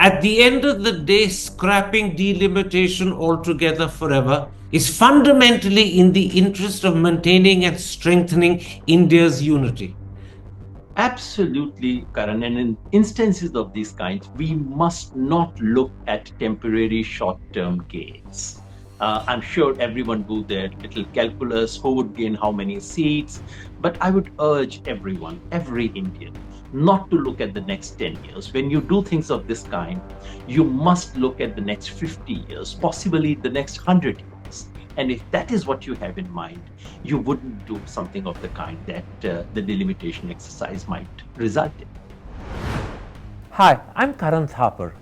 At the end of the day, scrapping delimitation altogether forever is fundamentally in the interest of maintaining and strengthening India's unity. Absolutely, Karan. And in instances of these kinds, we must not look at temporary short term gains. I'm sure everyone do their little calculus who would gain how many seats, but I would urge everyone, every Indian, not to look at the next 10 years. When you do things of this kind, you must look at the next 50 years, possibly the next 100 years. And if that is what you have in mind, you wouldn't do something of the kind that the delimitation exercise might result in. Hi, I'm Karan Thapar.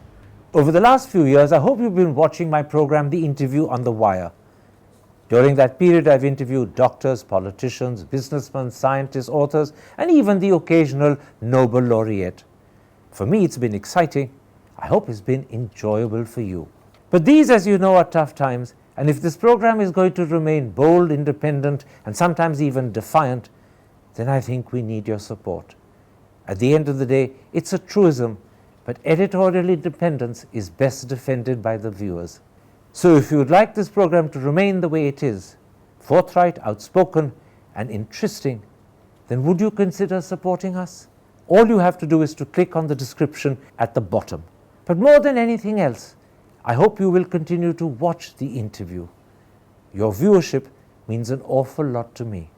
Over the last few years, I hope you've been watching my program, The Interview on the Wire. During that period, I've interviewed doctors, politicians, businessmen, scientists, authors, and even the occasional Nobel laureate. For me, it's been exciting. I hope it's been enjoyable for you. But these, as you know, are tough times, and if this program is going to remain bold, independent, and sometimes even defiant, then I think we need your support. At the end of the day, it's a truism, but editorial independence is best defended by the viewers. So if you would like this program to remain the way it is, forthright, outspoken, and interesting, then would you consider supporting us? All you have to do is to click on the description at the bottom. But more than anything else, I hope you will continue to watch the interview. Your viewership means an awful lot to me.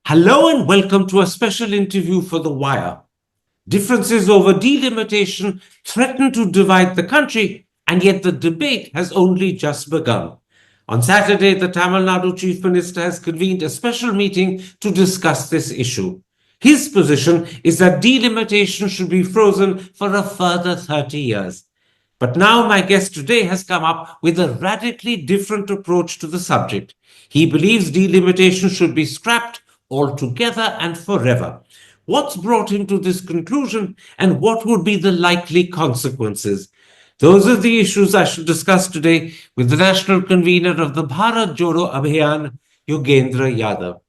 Hello and welcome to a special interview for The Wire. Differences over delimitation threaten to divide the country, and yet the debate has only just begun. On Saturday, the Tamil Nadu Chief Minister has convened a special meeting to discuss this issue. His position is that delimitation should be frozen for a further 30 years. But now my guest today has come up with a radically different approach to the subject. He believes delimitation should be scrapped altogether and forever. What's brought him to this conclusion, and what would be the likely consequences? Those are the issues I shall discuss today with the National Convener of the Bharat Jodo Abhiyan, Yogendra Yadav.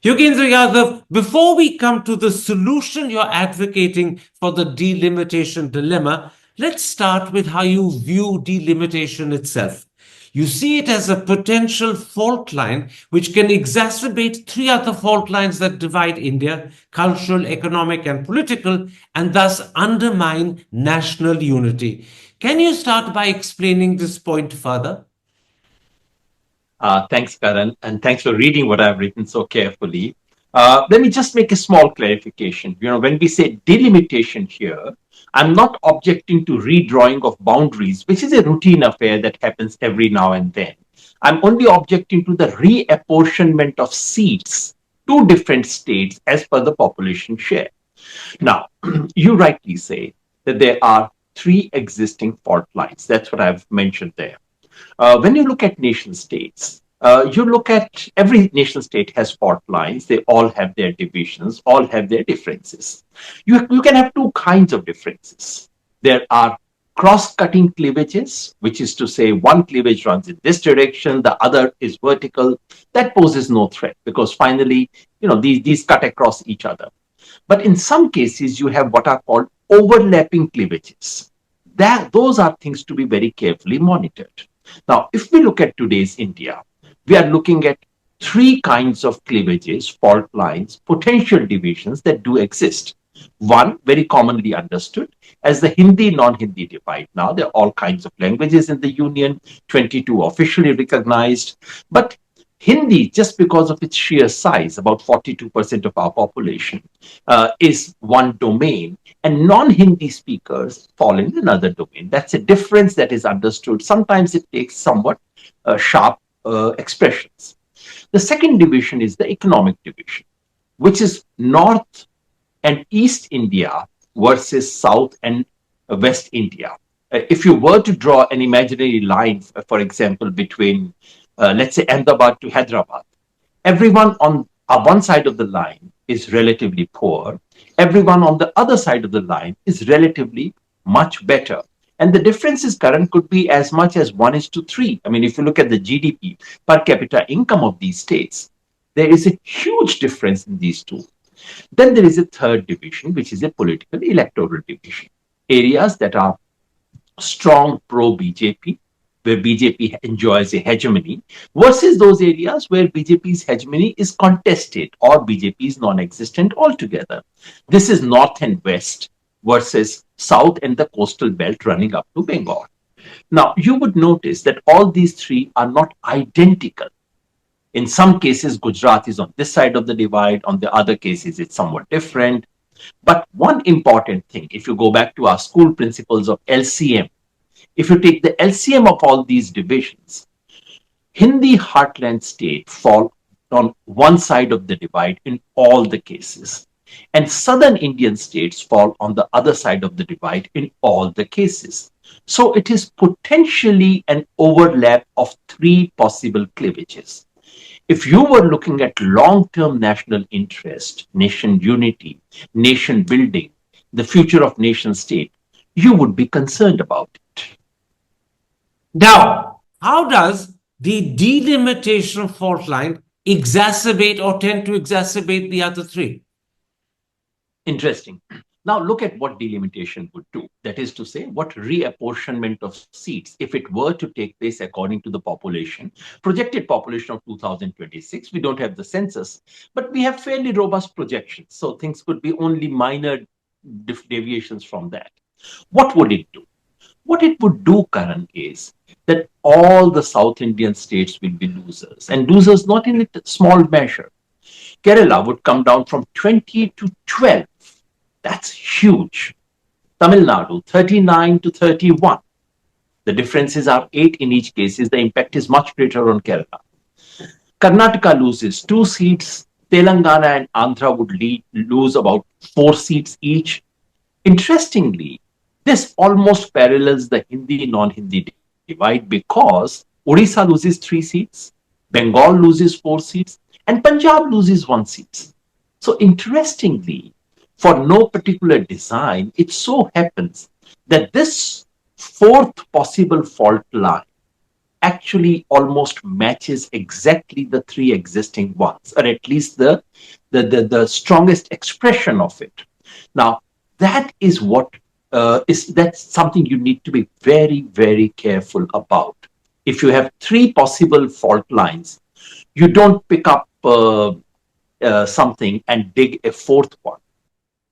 Yogendra Yadav, before we come to the solution you're advocating for the delimitation dilemma, let's start with how you view delimitation itself. You see it as a potential fault line which can exacerbate three other fault lines that divide India: cultural, economic, and political, and thus undermine national unity. Can you start by explaining this point further? Thanks, Karan, and thanks for reading what I've written so carefully. Let me just make a small clarification. When we say delimitation here, I'm not objecting to redrawing of boundaries, which is a routine affair that happens every now and then. I'm only objecting to the reapportionment of seats to different states as per the population share. Now, you rightly say that there are three existing fault lines. That's what I've mentioned there. When you look at nation states, you look at every nation state has fault lines. They all have their divisions, all have their differences. You can have two kinds of differences. There are cross-cutting cleavages, which is to say one cleavage runs in this direction, the other is vertical. That poses no threat because finally, these cut across each other. But in some cases, you have what are called overlapping cleavages. Those are things to be very carefully monitored. Now, if we look at today's India, we are looking at three kinds of cleavages, fault lines, potential divisions that do exist. One, very commonly understood as the Hindi non-Hindi divide. Now, there are all kinds of languages in the Union, 22 officially recognized. But Hindi, just because of its sheer size, about 42% of our population, is one domain, and non-Hindi speakers fall in another domain. That's a difference that is understood. Sometimes it takes somewhat sharp expressions. The second division is the economic division, which is North and East India versus South and West India. If you were to draw an imaginary line, for example, between let's say Ahmedabad to Hyderabad, Everyone on one side of the line is relatively poor. Everyone on the other side of the line is relatively much better. And the differences current could be as much as 1:3. I mean, if you look at the GDP per capita income of these states, there is a huge difference in these two. Then there is a third division, which is a political electoral division. Areas that are strong pro BJP, where BJP enjoys a hegemony, versus those areas where BJP's hegemony is contested or BJP is non existent altogether. This is North and West versus South and the coastal belt running up to Bengal. Now, you would notice that all these three are not identical. In some cases, Gujarat is on this side of the divide, on the other cases, it's somewhat different. But one important thing, if you go back to our school principles of LCM, if you take the LCM of all these divisions, Hindi heartland states fall on one side of the divide in all the cases, and southern Indian states fall on the other side of the divide in all the cases. So it is potentially an overlap of three possible cleavages. If you were looking at long-term national interest, nation unity, nation building, the future of nation state, you would be concerned about it. Now, how does the delimitation of fault line exacerbate or tend to exacerbate the other three? Interesting. Now look at what delimitation would do. That is to say, what reapportionment of seats, if it were to take place according to the population, projected population of 2026. We don't have the census, but we have fairly robust projections. So things could be only minor deviations from that. What would it do? What it would do, Karan, is that all the South Indian states will be losers, and losers not in a small measure. Kerala would come down from 20 to 12. That's huge. Tamil Nadu, 39 to 31. The differences are 8 in each case. The impact is much greater on Kerala. Karnataka loses 2 seats. Telangana and Andhra would lose about 4 seats each. Interestingly, this almost parallels the Hindi non-Hindi divide because Odisha loses 3 seats, Bengal loses 4 seats, and Punjab loses 1 seat. So interestingly, for no particular design, it so happens that this fourth possible fault line actually almost matches exactly the 3 existing ones, or at least the strongest expression of it. Now, that is what that's something you need to be very, very careful about. If you have 3 possible fault lines, you don't pick up something and dig a fourth one.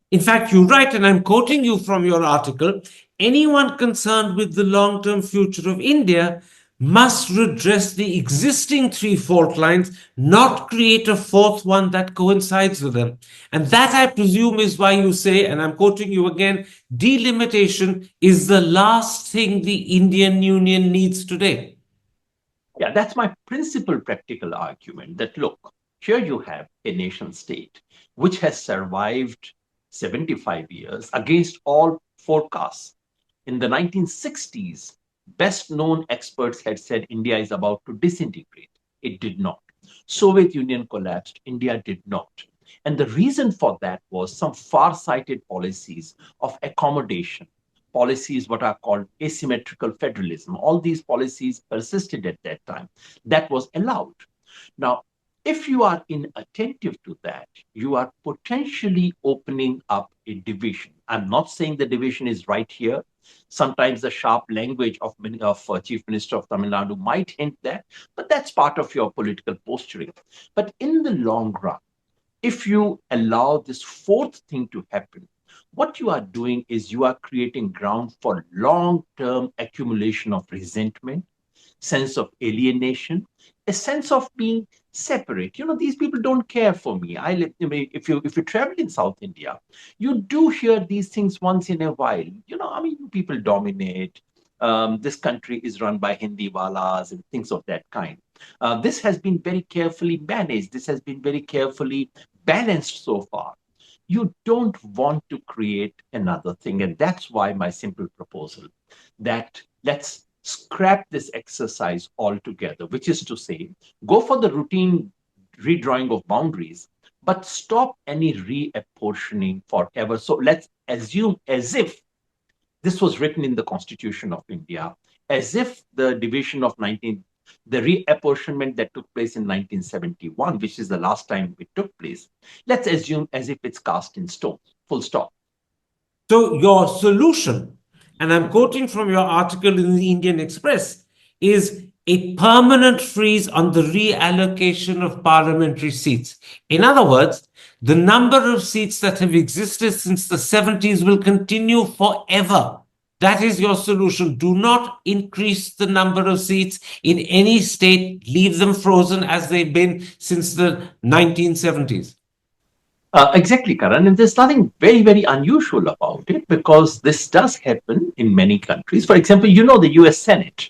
In fact, you write, and I'm quoting you from your article, anyone concerned with the long term future of India must redress the existing 3 fault lines, not create a fourth one that coincides with them. And that, I presume, is why you say, and I'm quoting you again, delimitation is the last thing the Indian Union needs today. Yeah, that's my principal practical argument that look, here you have a nation state which has survived 75 years against all forecasts. In the 1960s, best known experts had said India is about to disintegrate. It did not. Soviet Union collapsed, India did not. And the reason for that was some far-sighted policies of accommodation, policies what are called asymmetrical federalism. All these policies persisted at that time. That was allowed. Now, if you are inattentive to that, you are potentially opening up a division. I'm not saying the division is right here. Sometimes the sharp language of Chief Minister of Tamil Nadu might hint that, but that's part of your political posturing. But in the long run, if you allow this fourth thing to happen, what you are doing is you are creating ground for long-term accumulation of resentment, sense of alienation, a sense of being separate. These people don't care for me. If you travel in South India, you do hear these things once in a while. People dominate. This country is run by Hindi walas and things of that kind. This has been very carefully managed. This has been very carefully balanced so far. You don't want to create another thing. And that's why my simple proposal that let's scrap this exercise altogether, which is to say, go for the routine redrawing of boundaries, but stop any reapportioning forever. So let's assume as if this was written in the Constitution of India, as if the division of the reapportionment that took place in 1971, which is the last time it took place, let's assume as if it's cast in stone, full stop. So your solution, and I'm quoting from your article in the Indian Express, is a permanent freeze on the reallocation of parliamentary seats. In other words, the number of seats that have existed since the 70s will continue forever. That is your solution. Do not increase the number of seats in any state. Leave them frozen as they've been since the 1970s. Exactly, Karan. And there's nothing very, very unusual about it because this does happen in many countries. For example, the US Senate.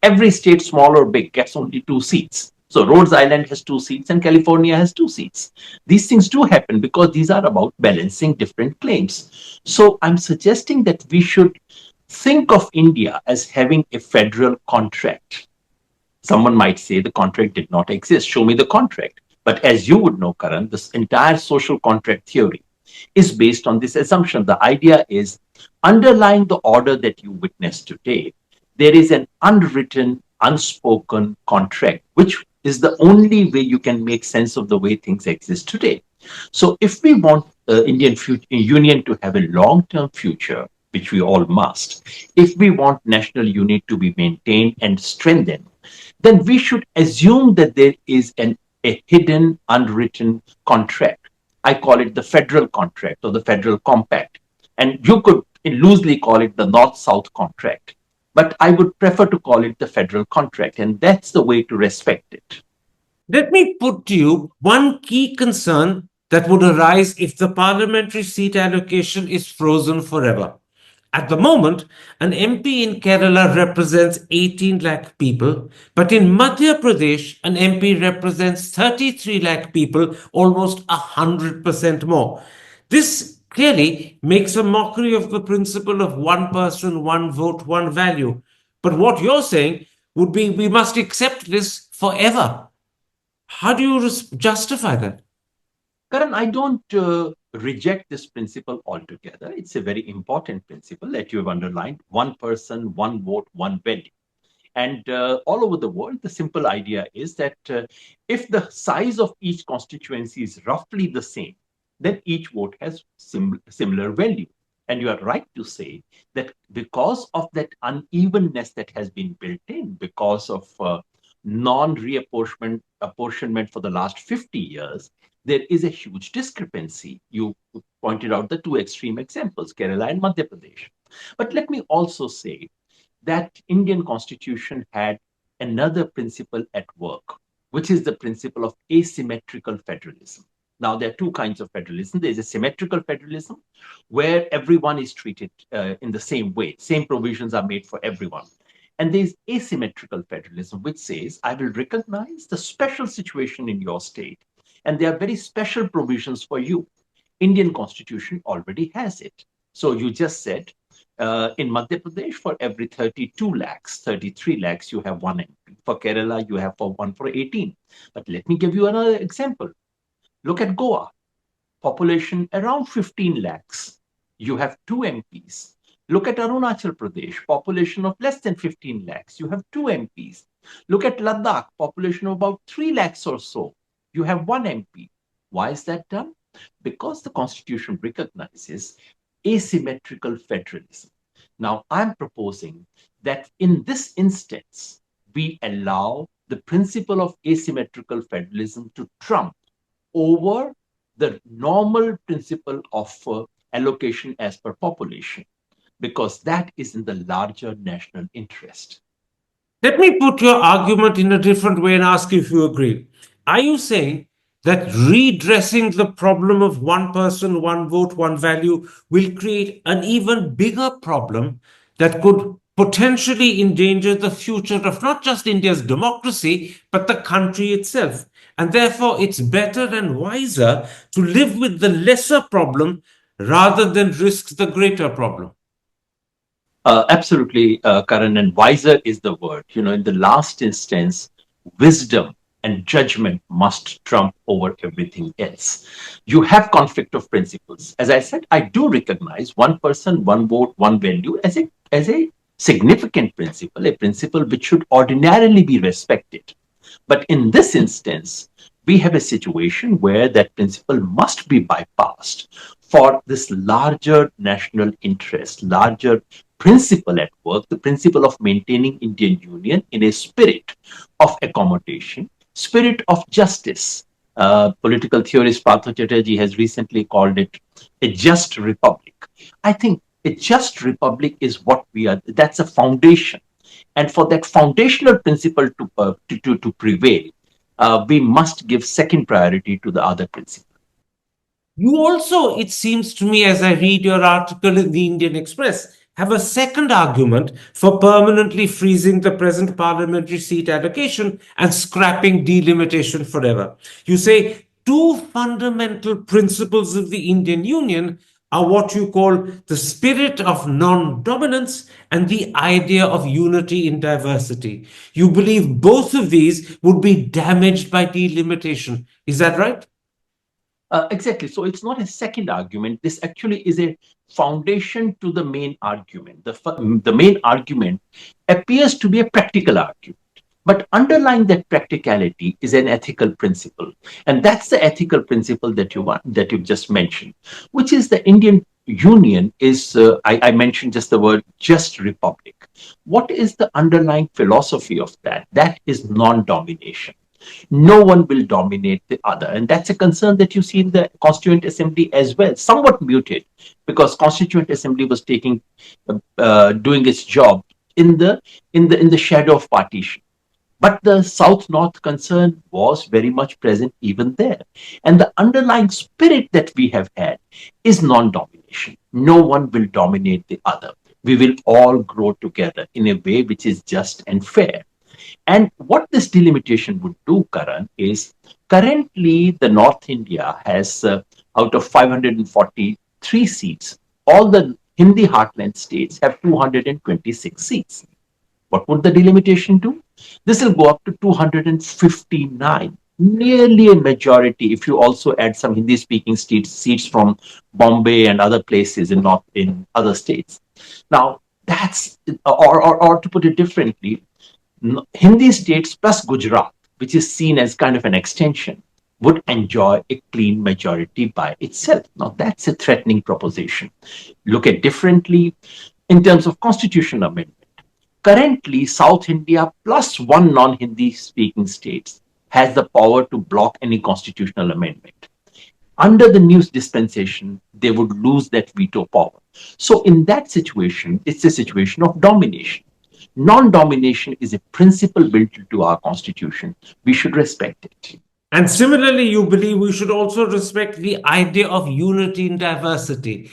Every state, small or big, gets only 2 seats. So Rhode Island has 2 seats and California has 2 seats. These things do happen because these are about balancing different claims. So I'm suggesting that we should think of India as having a federal contract. Someone might say the contract did not exist. Show me the contract. But as you would know, Karan, this entire social contract theory is based on this assumption. The idea is underlying the order that you witness today, there is an unwritten, unspoken contract, which is the only way you can make sense of the way things exist today. So if we want Indian Union to have a long-term future, which we all must, if we want national unity to be maintained and strengthened, then we should assume that there is a hidden, unwritten contract. I call it the federal contract or the federal compact. And you could loosely call it the North-South contract. But I would prefer to call it the federal contract. And that's the way to respect it. Let me put to you one key concern that would arise if the parliamentary seat allocation is frozen forever. At the moment, an MP in Kerala represents 18 lakh people, but in Madhya Pradesh, an MP represents 33 lakh people, almost 100% more. This clearly makes a mockery of the principle of one person, one vote, one value. But what you're saying would be we must accept this forever. How do you justify that? Karan, I don't reject this principle altogether. It's a very important principle that you have underlined. One person, one vote, one value. And all over the world, the simple idea is that if the size of each constituency is roughly the same, then each vote has similar value. And you are right to say that because of that unevenness that has been built in, because of non-reapportionment for the last 50 years, there is a huge discrepancy. You pointed out the two extreme examples, Kerala and Madhya Pradesh. But let me also say that Indian constitution had another principle at work, which is the principle of asymmetrical federalism. Now, there are two kinds of federalism. There's a symmetrical federalism, where everyone is treated in the same way. Same provisions are made for everyone. And there's asymmetrical federalism, which says, I will recognize the special situation in your state, and there are very special provisions for you. Indian constitution already has it. So you just said, in Madhya Pradesh, for every 32 lakhs, 33 lakhs, you have one MP. For Kerala, you have one for 18. But let me give you another example. Look at Goa, population around 15 lakhs. You have 2 MPs. Look at Arunachal Pradesh, population of less than 15 lakhs. You have 2 MPs. Look at Ladakh, population of about 3 lakhs or so. You have 1 MP. Why is that done? Because the constitution recognizes asymmetrical federalism. Now, I'm proposing that in this instance, we allow the principle of asymmetrical federalism to trump over the normal principle of allocation as per population, because that is in the larger national interest. Let me put your argument in a different way and ask if you agree. Are you saying that redressing the problem of one person, one vote, one value will create an even bigger problem that could potentially endanger the future of not just India's democracy, but the country itself? And therefore, it's better and wiser to live with the lesser problem rather than risk the greater problem. Absolutely, Karan, and wiser is the word. In the last instance, wisdom and judgment must trump over everything else. You have conflict of principles. As I said, I do recognize one person, one vote, one value as a significant principle, a principle which should ordinarily be respected. But in this instance, we have a situation where that principle must be bypassed for this larger national interest, larger principle at work, the principle of maintaining Indian Union in a spirit of accommodation, spirit of justice. Political theorist Partha Chatterjee has recently called it a just republic. I think a just republic is what we are. That's a foundation, and for that foundational principle to prevail, we must give second priority to the other principle. You also, it seems to me, as I read your article in the Indian Express, have a second argument for permanently freezing the present parliamentary seat allocation and scrapping delimitation forever. You say two fundamental principles of the Indian Union are what you call the spirit of non-dominance and the idea of unity in diversity. You believe both of these would be damaged by delimitation. Is that right? Exactly. So it's not a second argument. This actually is a foundation to the main argument. The main argument appears to be a practical argument. But underlying that practicality is an ethical principle. And that's the ethical principle that you've just mentioned, which is the Indian Union is, I mentioned just the word just republic. What is the underlying philosophy of that? That is non-domination. No one will dominate the other, and that's a concern that you see in the Constituent Assembly as well, somewhat muted because Constituent Assembly was doing its job in the shadow of partition. But the South-North concern was very much present even there. And the underlying spirit that we have had is non-domination. No one will dominate the other. We will all grow together in a way which is just and fair. And what this delimitation would do, Karan, is currently the North India has, out of 543 seats, all the Hindi heartland states have 226 seats. What would the delimitation do? This will go up to 259, nearly a majority if you also add some Hindi-speaking seats from Bombay and other places in other states. Now, that's, or to put it differently, Hindi states plus Gujarat, which is seen as kind of an extension, would enjoy a clean majority by itself. Now, that's a threatening proposition. Look at differently in terms of constitutional amendment. Currently, South India plus one non-Hindi speaking states has the power to block any constitutional amendment. Under the new dispensation, they would lose that veto power. So in that situation, it's a situation of domination. Non-domination is a principle built into our constitution. We should respect it. And similarly, you believe we should also respect the idea of unity in diversity.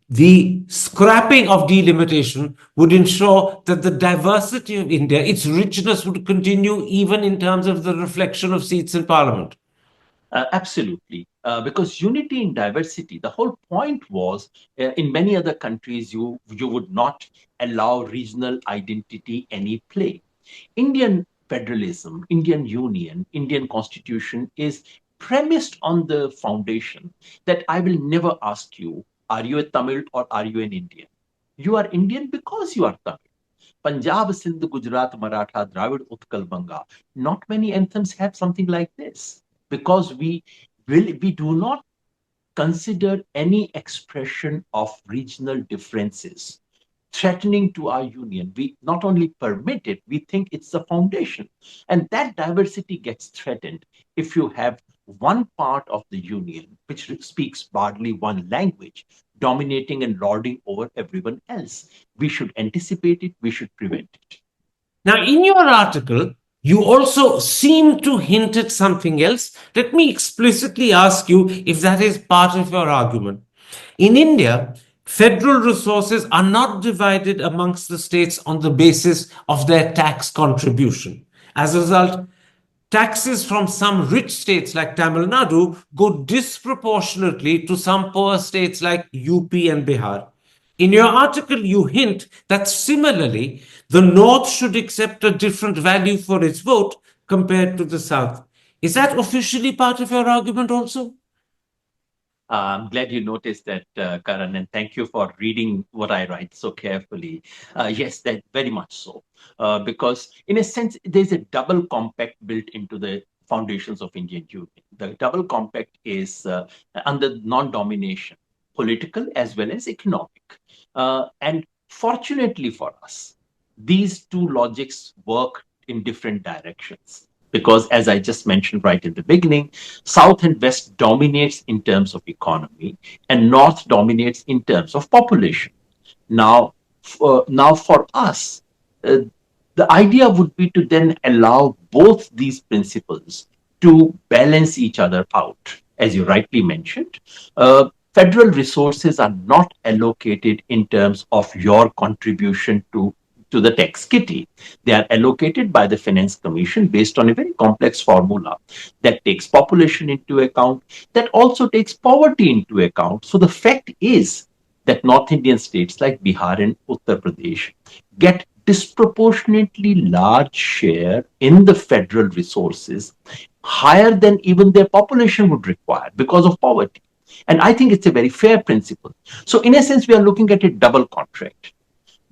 The scrapping of delimitation would ensure that the diversity of India, its richness, would continue even in terms of the reflection of seats in parliament. Absolutely. Because unity in diversity, the whole point was in many other countries, you would not allow regional identity any play. Indian federalism, Indian union, Indian constitution is premised on the foundation that I will never ask you, are you a Tamil or are you an Indian? You are Indian because you are Tamil. Punjab, Sindh, Gujarat, Maratha, Dravid, Utkal, Banga. Not many anthems have something like this because we do not consider any expression of regional differences threatening to our union. We not only permit it, we think it's the foundation. And that diversity gets threatened if you have one part of the union which speaks broadly one language, dominating and lording over everyone else. We should anticipate it, we should prevent it. Now, in your article, you also seem to hint at something else. Let me explicitly ask you if that is part of your argument. In India, federal resources are not divided amongst the states on the basis of their tax contribution. As a result, taxes from some rich states like Tamil Nadu go disproportionately to some poor states like UP and Bihar. In your article, you hint that similarly, the North should accept a different value for its vote compared to the South. Is that officially part of your argument also? I'm glad you noticed that, Karan, and thank you for reading what I write so carefully. Yes, that very much so, because in a sense, there's a double compact built into the foundations of Indian Union. The double compact is under non-domination, political as well as economic, and fortunately for us, these two logics work in different directions. Because as I just mentioned right in the beginning, South and West dominates in terms of economy, and North dominates in terms of population. Now for us, uh, the idea would be to then allow both these principles to balance each other out. As you rightly mentioned, federal resources are not allocated in terms of your contribution to the tax kitty. They are allocated by the Finance Commission based on a very complex formula that takes population into account, that also takes poverty into account. So the fact is that North Indian states like Bihar and Uttar Pradesh get disproportionately large share in the federal resources, higher than even their population would require because of poverty. And I think it's a very fair principle. So in a sense, we are looking at a double contract.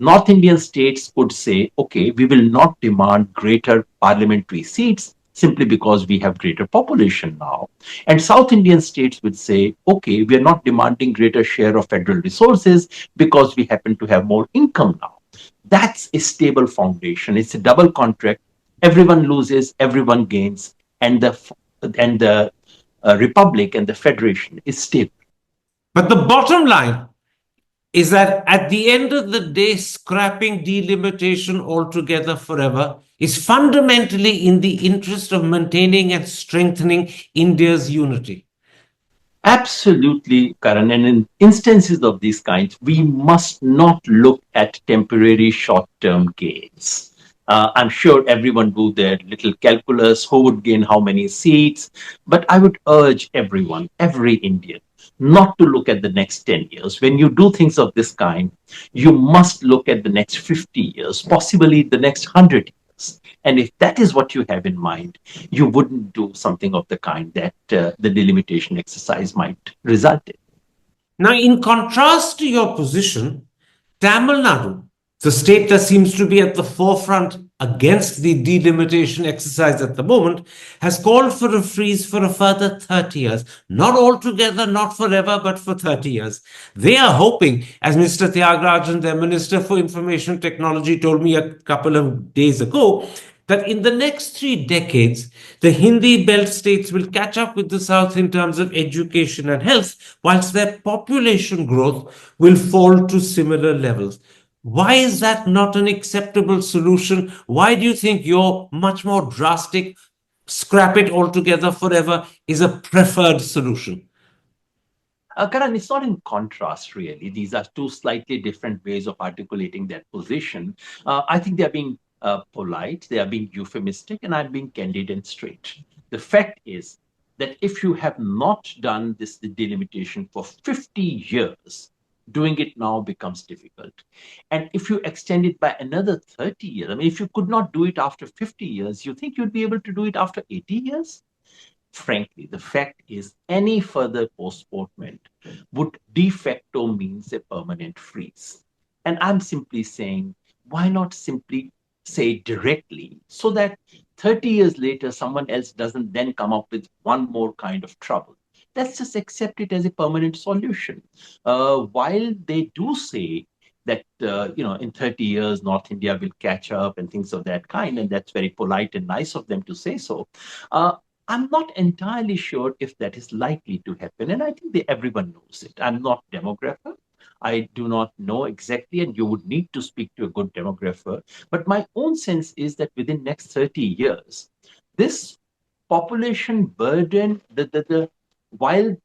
North Indian states could say, okay, we will not demand greater parliamentary seats simply because we have greater population now. And South Indian states would say, okay, we are not demanding greater share of federal resources because we happen to have more income now. That's a stable foundation. It's a double contract. Everyone loses, everyone gains, and the republic and the federation is stable. But the bottom line is that at the end of the day, scrapping delimitation altogether forever is fundamentally in the interest of maintaining and strengthening India's unity. Absolutely, Karan. And in instances of these kinds, we must not look at temporary short term gains. I'm sure everyone do their little calculus, who would gain how many seats. But I would urge everyone, every Indian, not to look at the next 10 years. When you do things of this kind, you must look at the next 50 years, possibly the next 100 years. And if that is what you have in mind, you wouldn't do something of the kind that the delimitation exercise might result in. Now, in contrast to your position, Tamil Nadu, the state that seems to be at the forefront against the delimitation exercise at the moment, has called for a freeze for a further 30 years. Not altogether, not forever, but for 30 years. They are hoping, as Mr. Tyagarajan, their Minister for Information Technology, told me a couple of days ago, that in the next 3 decades, the Hindi belt states will catch up with the South in terms of education and health, whilst their population growth will fall to similar levels. Why is that not an acceptable solution? Why do you think your much more drastic, scrap it altogether forever, is a preferred solution? Karan, it's not in contrast, really. These are two slightly different ways of articulating that position. I think they are being polite, they are being euphemistic, and I'm being candid and straight. The fact is that if you have not done this delimitation for 50 years, doing it now becomes difficult. And if you extend it by another 30 years, I mean, if you could not do it after 50 years, you think you'd be able to do it after 80 years? Frankly, the fact is any further postponement would de facto means a permanent freeze. And I'm simply saying, why not simply say directly so that 30 years later, someone else doesn't then come up with one more kind of trouble? Let's just accept it as a permanent solution. While they do say that in 30 years North India will catch up and things of that kind, and that's very polite and nice of them to say so. I'm not entirely sure if that is likely to happen, and I think everyone knows it. I'm not a demographer. I do not know exactly, and you would need to speak to a good demographer. But my own sense is that within next 30 years, this population burden, the while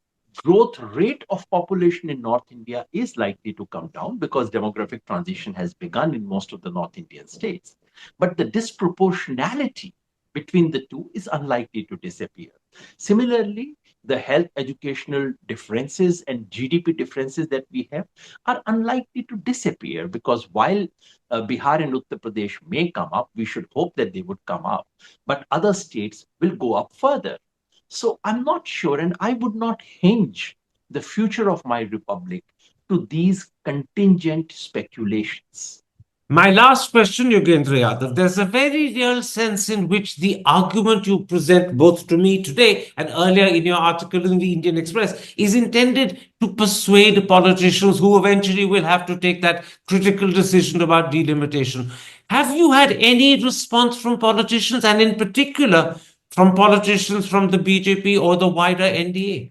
growth rate of population in North India is likely to come down because demographic transition has begun in most of the North Indian states. But the disproportionality between the two is unlikely to disappear. Similarly, the health educational differences and GDP differences that we have are unlikely to disappear, because while Bihar and Uttar Pradesh may come up, we should hope that they would come up, but other states will go up further. So I'm not sure, and I would not hinge the future of my republic to these contingent speculations. My last question, Yogendra Yadav. There's a very real sense in which the argument you present both to me today and earlier in your article in the Indian Express is intended to persuade politicians who eventually will have to take that critical decision about delimitation. Have you had any response from politicians, and in particular from politicians from the BJP or the wider NDA?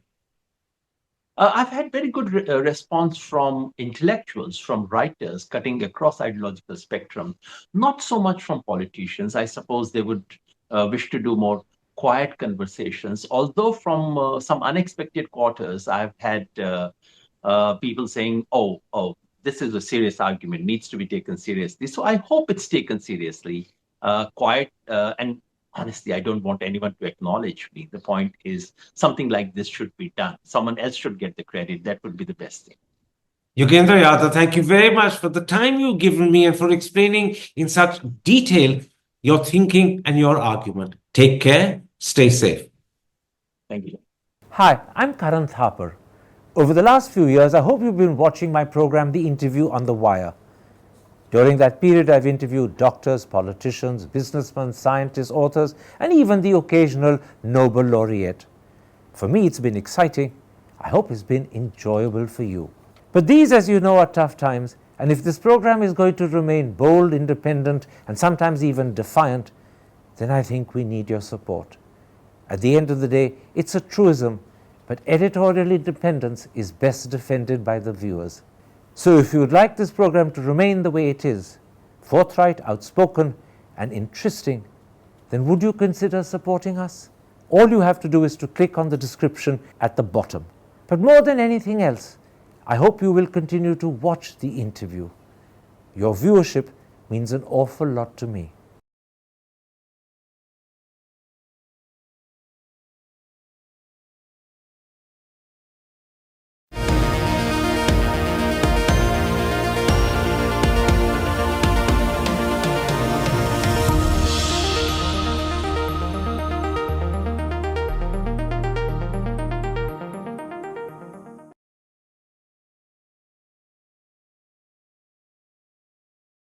I've had very good response from intellectuals, from writers cutting across ideological spectrum, not so much from politicians. I suppose they would wish to do more quiet conversations. Although from some unexpected quarters, I've had people saying, oh, this is a serious argument, needs to be taken seriously. So I hope it's taken seriously, quiet and honestly, I don't want anyone to acknowledge me. The point is, something like this should be done. Someone else should get the credit. That would be the best thing. Yogendra Yadav, thank you very much for the time you've given me and for explaining in such detail your thinking and your argument. Take care. Stay safe. Thank you. Hi, I'm Karan Thapar. Over the last few years, I hope you've been watching my program, The Interview on the Wire. During that period, I've interviewed doctors, politicians, businessmen, scientists, authors, and even the occasional Nobel laureate. For me, it's been exciting. I hope it's been enjoyable for you. But these, as you know, are tough times, and if this program is going to remain bold, independent, and sometimes even defiant, then I think we need your support. At the end of the day, it's a truism, but editorial independence is best defended by the viewers. So if you would like this program to remain the way it is, forthright, outspoken, and interesting, then would you consider supporting us? All you have to do is to click on the description at the bottom. But more than anything else, I hope you will continue to watch the interview. Your viewership means an awful lot to me.